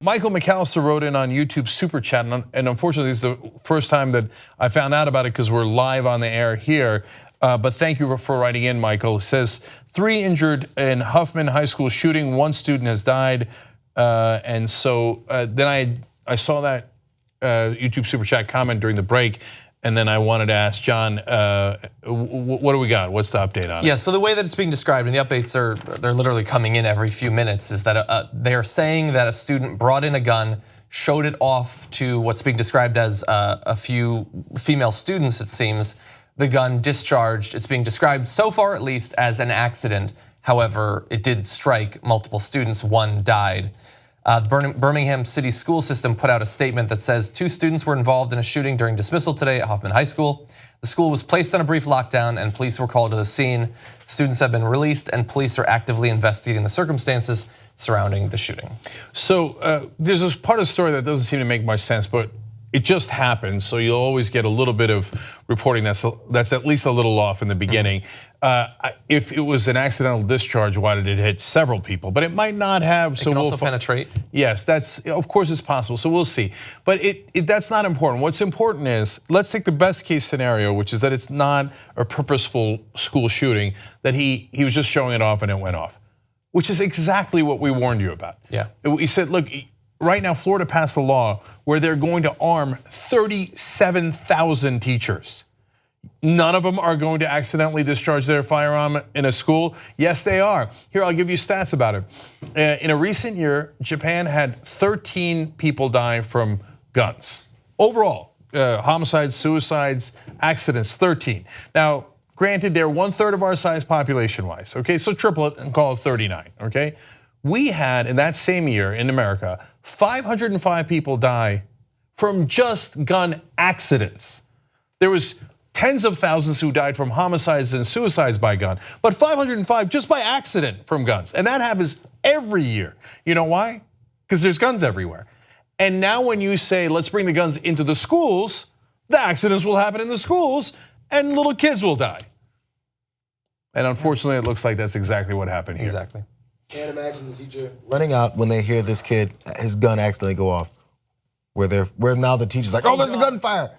Michael McAllister wrote in on YouTube Super Chat, and unfortunately, this is the first time that I found out about it because we're live on the air here. But thank you for writing in, Michael. It says, 3 injured in Huffman High School shooting, 1 student has died. And so then I saw that YouTube Super Chat comment during the break, and then I wanted to ask John, what do we got? What's the update on it? Yeah, so the way that it's being described, and the updates they're literally coming in every few minutes, is that they're saying that a student brought in a gun, showed it off to what's being described as a few female students, it seems. The gun discharged. It's being described so far at least as an accident. However, it did strike multiple students, 1 died. Birmingham City School System put out a statement that says 2 students were involved in a shooting during dismissal today at Huffman High School. The school was placed on a brief lockdown and police were called to the scene. Students have been released and police are actively investigating the circumstances surrounding the shooting. So there's this part of the story that doesn't seem to make much sense, but it just happened, so you'll always get a little bit of reporting that's at least a little off in the beginning. If it was an accidental discharge, why did it hit several people? But it might not have. So it can also penetrate. Yes, that's of course it's possible. So we'll see. But that's not important. What's important is, let's take the best case scenario, which is that it's not a purposeful school shooting, that he was just showing it off and it went off, which is exactly what we warned you about. Yeah. We said, look, right now Florida passed a law where they're going to arm 37,000 teachers. None of them are going to accidentally discharge their firearm in a school. Yes, they are. Here, I'll give you stats about it. In a recent year, Japan had 13 people die from guns. Overall, homicides, suicides, accidents, 13. Now, granted, they're 1/3 of our size population-wise, okay? So triple it and call it 39, okay? We had, in that same year in America, 505 people die from just gun accidents. There was tens of thousands who died from homicides and suicides by gun, but 505 just by accident from guns. And that happens every year. You know why? Because there's guns everywhere. And now when you say, let's bring the guns into the schools, the accidents will happen in the schools and little kids will die. And unfortunately, it looks like that's exactly what happened here. Exactly. Can't imagine the teacher running out when they hear this kid, his gun accidentally go off. Where now the teacher's like, oh, there's a gunfire.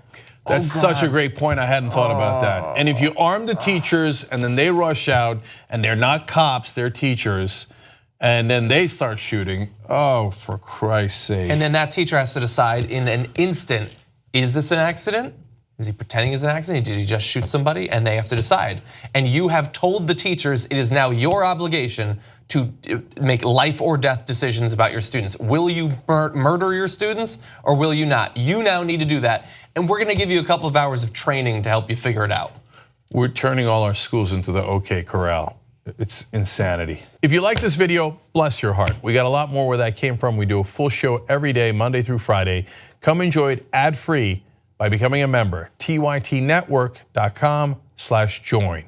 That's such a great point. I hadn't thought about that. And if you arm the teachers and then they rush out and they're not cops, they're teachers, and then they start shooting, oh, for Christ's sake. And then that teacher has to decide in an instant, is this an accident? Is he pretending it's an accident? Did he just shoot somebody? And they have to decide. And you have told the teachers it is now your obligation to make life or death decisions about your students. Will you murder your students or will you not? You now need to do that. And we're gonna give you a couple of hours of training to help you figure it out. We're turning all our schools into the OK Corral. It's insanity. If you like this video, bless your heart. We got a lot more where that came from. We do a full show every day, Monday through Friday. Come enjoy it ad-free by becoming a member, tytnetwork.com/join.